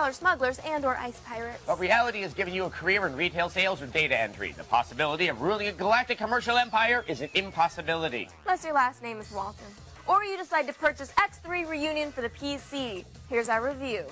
interstellar smugglers and or ice pirates. But reality has given you a career in retail sales or data entry. The possibility of ruling a galactic commercial empire is an impossibility. Unless your last name is Walton. Or you decide to purchase X3 Reunion for the PC. Here's our review.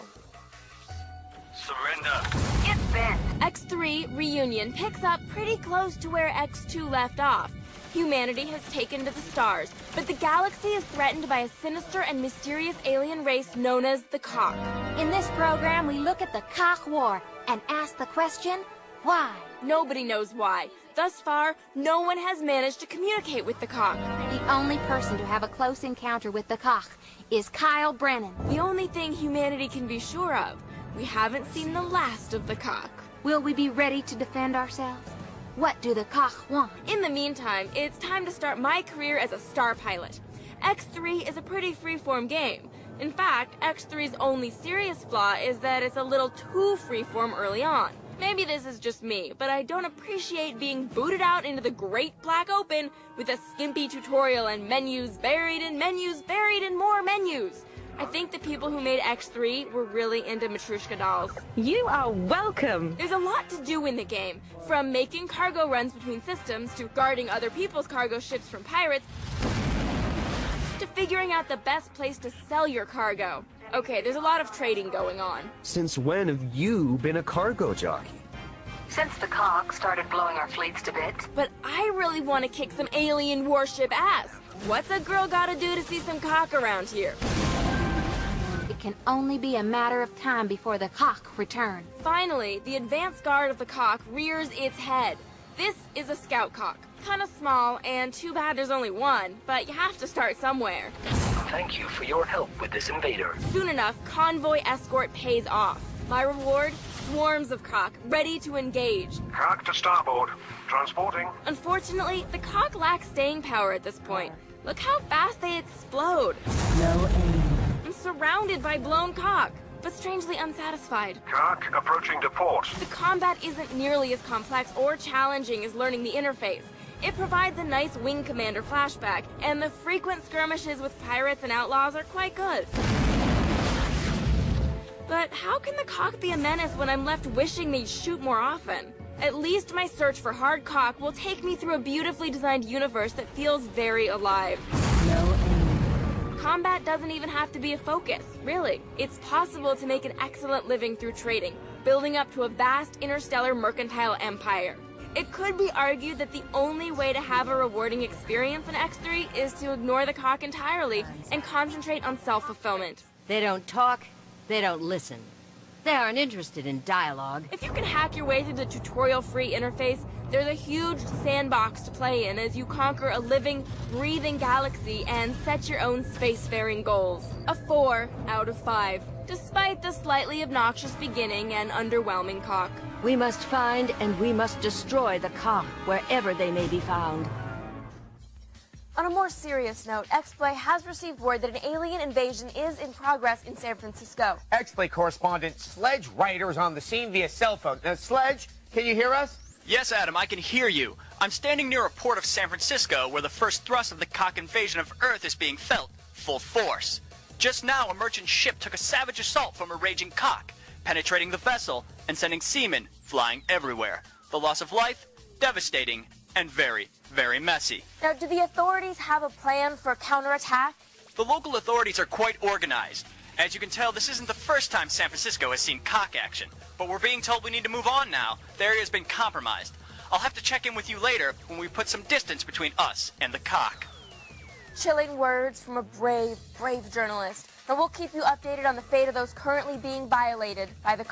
Surrender. It's bent. X3 Reunion picks up pretty close to where X2 left off. Humanity has taken to the stars, but the galaxy is threatened by a sinister and mysterious alien race known as the Kha'ak. In this program, we look at the Kha'ak War and ask the question, why? Nobody knows why. Thus far, no one has managed to communicate with the Kha'ak. The only person to have a close encounter with the Kha'ak is Kyle Brennan. The only thing humanity can be sure of, we haven't seen the last of the Kha'ak. Will we be ready to defend ourselves? What do the Kha'ak want? In the meantime, it's time to start my career as a star pilot. X3 is a pretty freeform game. In fact, X3's only serious flaw is that it's a little too freeform early on. Maybe this is just me, but I don't appreciate being booted out into the great black open with a skimpy tutorial and menus buried in more menus. I think the people who made X3 were really into Matryoshka dolls. You are welcome! There's a lot to do in the game, from making cargo runs between systems, to guarding other people's cargo ships from pirates, to figuring out the best place to sell your cargo. Okay, there's a lot of trading going on. Since when have you been a cargo jockey? Since the Kha'ak started blowing our fleets to bits. But I really want to kick some alien warship ass. What's a girl gotta do to see some Kha'ak around here? It can only be a matter of time before the Kha'ak return. Finally, the advance guard of the Kha'ak rears its head. This is a scout Kha'ak. Kinda small, and too bad there's only one, but you have to start somewhere. Thank you for your help with this invader. Soon enough, convoy escort pays off. My reward? Swarms of Kha'ak, ready to engage. Kha'ak to starboard. Transporting. Unfortunately, the Kha'ak lack staying power at this point. Look how fast they explode. No aim. I'm surrounded by blown Kha'ak, but strangely unsatisfied. Kha'ak approaching to port. The combat isn't nearly as complex or challenging as learning the interface. It provides a nice wing commander flashback, and the frequent skirmishes with pirates and outlaws are quite good. But how can the Kha'ak be a menace when I'm left wishing they'd shoot more often? At least my search for hard Kha'ak will take me through a beautifully designed universe that feels very alive. No aim. Combat doesn't even have to be a focus, really. It's possible to make an excellent living through trading, building up to a vast interstellar mercantile empire. It could be argued that the only way to have a rewarding experience in X3 is to ignore the Kha'ak entirely and concentrate on self-fulfillment. They don't talk, they don't listen. They aren't interested in dialogue. If you can hack your way through the tutorial-free interface, there's a huge sandbox to play in as you conquer a living, breathing galaxy and set your own spacefaring goals. A 4 out of 5, despite the slightly obnoxious beginning and underwhelming Kha'ak. We must find and we must destroy the Kha'ak wherever they may be found. On a more serious note, X-Play has received word that an alien invasion is in progress in San Francisco. X-Play correspondent Sledge Ryder is on the scene via cell phone. Now, Sledge, can you hear us? Yes, Adam, I can hear you. I'm standing near a port of San Francisco where the first thrust of the Kha'ak invasion of Earth is being felt, full force. Just now, a merchant ship took a savage assault from a raging Kha'ak, penetrating the vessel and sending seamen flying everywhere. The loss of life, devastating, and very, very messy. Now, do the authorities have a plan for counterattack? The local authorities are quite organized. As you can tell, this isn't the first time San Francisco has seen Kha'ak action, but we're being told we need to move on now. The area has been compromised. I'll have to check in with you later when we put some distance between us and the Kha'ak. Chilling words from a brave, brave journalist. And we'll keep you updated on the fate of those currently being violated by the